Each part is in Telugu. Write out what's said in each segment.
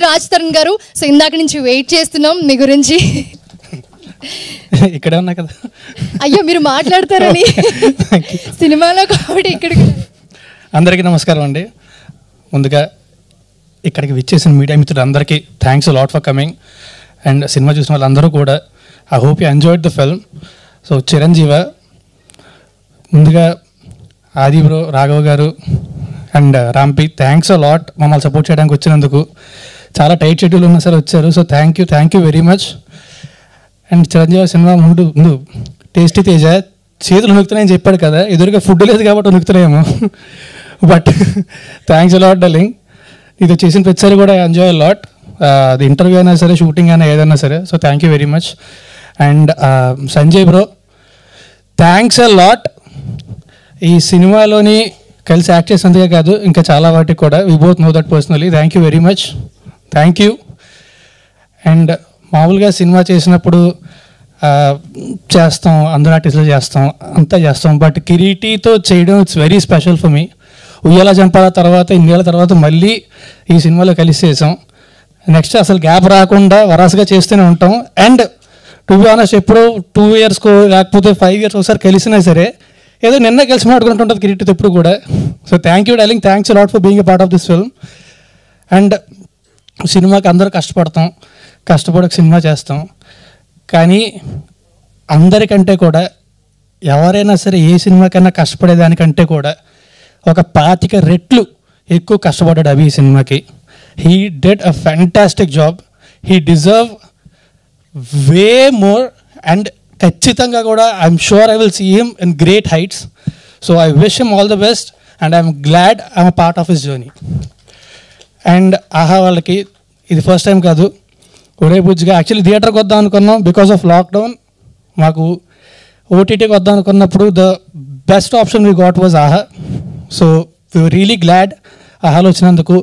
రాజ్ తరుణ్ గారు. సో ఇందాక నుంచి వెయిట్ చేస్తున్నాం మీ గురించి. ఇక్కడే ఉన్నా కదా. అయ్యో మీరు మాట్లాడతారని సినిమాలో కాబట్టి ఇక్కడ. అందరికీ నమస్కారం అండి. ముందుగా ఇక్కడికి విచ్చేసిన మీడియా మిత్రులందరికీ thanks lot for coming. And cinema చూసిన వాళ్ళందరూ కూడా I hope you enjoyed the film. So Chiranjeeva, ముందుగా Aadi bro, Raghav garu and Rampi, thanks lot మమ్మల్ని సపోర్ట్ చేయడానికి వచ్చినందుకు. చాలా టైట్ షెడ్యూల్ ఉన్నా సరే వచ్చారు. So thank you very much. And Chiranjeevi cinema ముందు టేస్టీ తేజ చేతులు నొక్కుతున్నాయని చెప్పాడు కదా, ఎదురుగా ఫుడ్ లేదు కాబట్టి నొక్కుతున్నాయేమో. But thanks lot darling. ఇది చేసిన ప్రతిసారి కూడా ఎంజాయ్ లాట్. అది ఇంటర్వ్యూ అయినా సరే, షూటింగ్ అయినా ఏదైనా సరే. So thank you very much. And Sanjay bro, thanks a lot. ఈ సినిమాలోని కలిసి యాక్ట్ చేసినందుకే కాదు, ఇంకా చాలా వాటికి కూడా we both know that personally. Thank you very much. Thank you. And మామూలుగా సినిమా చేసినప్పుడు చేస్తాం, అందరూ ఆర్టిస్టులు చేస్తాం, అంతా చేస్తాం. బట్ కిరీటితో చేయడం it's very special for me. ఉయ్యాల జంపాల తర్వాత ఇన్నేళ్ళ తర్వాత మళ్ళీ ఈ సినిమాలో కలిసి చేసాం. నెక్స్ట్ అసలు గ్యాప్ రాకుండా వరాసగా చేస్తూనే ఉంటాం. అండ్ టు బి ఆనెస్ట్, ఎప్పుడో 2 yearsకో లేకపోతే 5 years ఒకసారి కలిసినా సరే ఏదో నిన్న కలిసి మాట్లాడుకుంటుంటుంది కిరీటితో ఎప్పుడు కూడా. So thank you darling, thanks lot for being a part of this film. And సినిమాకి అందరూ కష్టపడతాం, కష్టపడి సినిమా చేస్తాం. కానీ అందరికంటే కూడా ఎవరైనా సరే ఏ సినిమాకైనా కష్టపడేదానికంటే కూడా ఒక 25 రెట్లు ఎక్కువ కష్టపడ్డాడు అభి ఈ సినిమాకి. He did a fantastic job. He deserve way more. And ఖచ్చితంగా కూడా I'm sure I will see him in great heights. So I wish him all the best and I'm glad I'm a part of his journey. And Aha వాళ్ళకి ఇది ఫస్ట్ టైం కాదు, ఒరే బుజ్జిగా యాక్చువల్లీ థియేటర్కి వద్దాం అనుకున్నాం. బికాస్ ఆఫ్ లాక్డౌన్ మాకు ఓటీటీకి వద్దాం అనుకున్నప్పుడు the best option we got was Aha. So we were really glad ఆహాలో వచ్చినందుకు.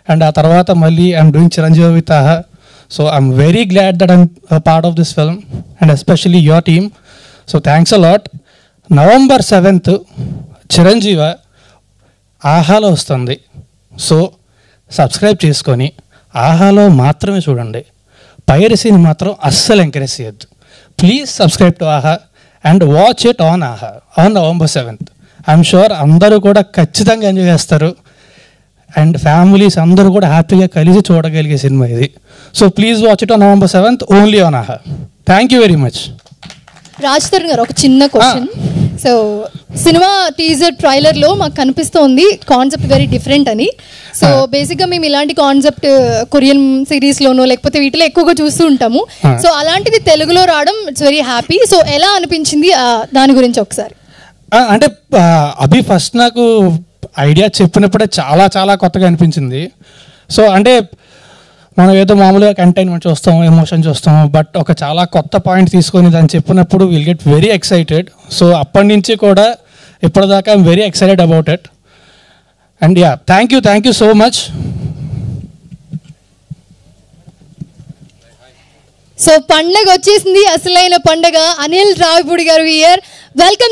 అండ్ ఆ తర్వాత మళ్ళీ I'm doing Chiranjeevi with Aha. So I'm very glad that I'm part of this film and especially your team. So thanks a lot. November 7th Chiranjeevi ఆహాలో వస్తుంది. సో సబ్స్క్రైబ్ చేసుకొని ఆహాలో మాత్రమే చూడండి. పైరసీని మాత్రం అస్సలు ఎంకరేజ్ చేయొద్దు. ప్లీజ్ సబ్స్క్రైబ్ టు ఆహా అండ్ వాచ్ ఇట్ ఆన్ ఆహా on November 7th. I'm sure అందరూ కూడా ఖచ్చితంగా ఎంజాయ్ చేస్తారు. అండ్ ఫ్యామిలీస్ అందరూ కూడా హ్యాపీగా కలిసి చూడగలిగే సినిమా ఇది. So please watch it on November 7th only on Aha. Thank you very much. Raj Tarun garu, ఒక చిన్న క్వశ్చన్. సో సినిమా టీజర్ ట్రైలర్లో మాకు కనిపిస్తోంది కాన్సెప్ట్ వెరీ డిఫరెంట్ అని. సో బేసిక్గా మేము ఇలాంటి కాన్సెప్ట్ కొరియన్ సిరీస్లోనో లేకపోతే వీటిలో ఎక్కువగా చూస్తూ ఉంటాము. సో అలాంటిది తెలుగులో రావడం ఇట్స్ వెరీ హ్యాపీ. సో ఎలా అనిపించింది దాని గురించి ఒకసారి? అంటే అభి ఫస్ట్ నాకు ఐడియా చెప్పినప్పుడే చాలా చాలా కొత్తగా అనిపించింది. సో అంటే మనం ఏదో మామూలుగా కంటైన్మెంట్ చూస్తాం, ఎమోషన్ చూస్తాం, బట్ ఒక చాలా కొత్త పాయింట్ తీసుకొని దాన్ని చెప్పినప్పుడు will get very excited. So అప్పటి నుంచి కూడా ఇప్పటిదాకా I'm very excited about it. And yeah, thank you so much. So పండగ వచ్చేసింది, అసలైన పండగ. అనిల్ రావిపూడి గారు హియర్. వెల్కమ్.